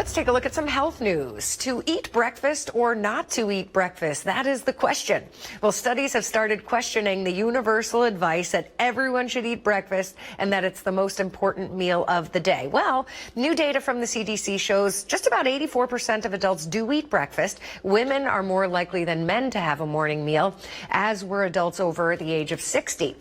Let's take a look at some health news. To eat breakfast or not to eat breakfast? That is the question. Well, studies have started questioning the universal advice that everyone should eat breakfast and that it's the most important meal of the day. Well, new data from the CDC shows just about 84% of adults do eat breakfast. Women are more likely than men to have a morning meal, as were adults over the age of 60.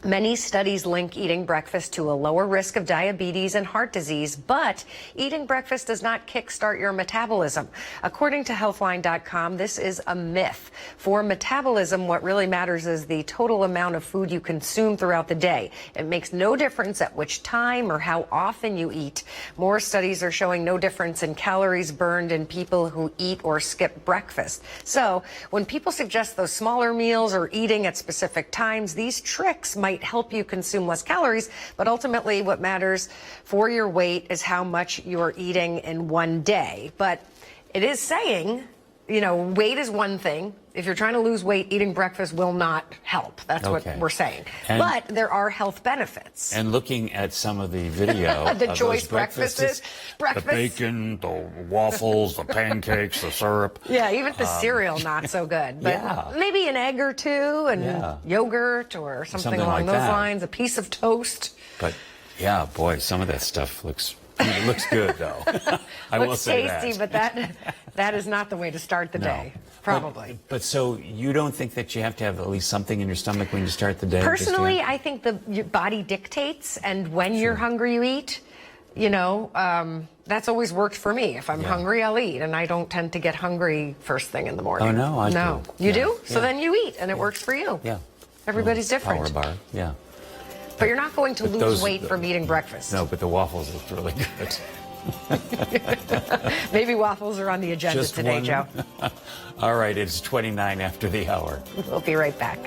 Many studies link eating breakfast to a lower risk of diabetes and heart disease, but eating breakfast does not kickstart your metabolism. According to Healthline.com, this is a myth. For metabolism, what really matters is the total amount of food you consume throughout the day. It makes no difference at which time or how often you eat. More studies are showing no difference in calories burned in people who eat or skip breakfast. So when people suggest those smaller meals or eating at specific times, these tricks might help you consume less calories, but ultimately what matters for your weight is how much you're eating in one day. But it is saying, you know, weight is one thing. If you're trying to lose weight, eating breakfast will not help. That's what we're saying. But there are health benefits. And looking at some of the video the of choice those breakfasts, breakfast. the bacon, the waffles, the pancakes, the syrup. Yeah, even the cereal, not so good. But maybe an egg or two and yogurt or something along like those that. lines, a piece of toast. But yeah, boy, some of that stuff looks good, though. I will say that. Tasty, but that is not the way to start the day, probably. But so you don't think that you have to have at least something in your stomach when you start the day? Personally, I think your body dictates, and when you're hungry, you eat. You know, that's always worked for me. If I'm hungry, I'll eat, and I don't tend to get hungry first thing in the morning. Oh, no, I do. You do? So then you eat, and it works for you. Yeah. Everybody's different. Power bar, yeah. But you're not going to lose weight from eating breakfast. No, but the waffles look really good. Maybe waffles are on the agenda today, Joe. All right, it's 29 after the hour. We'll be right back.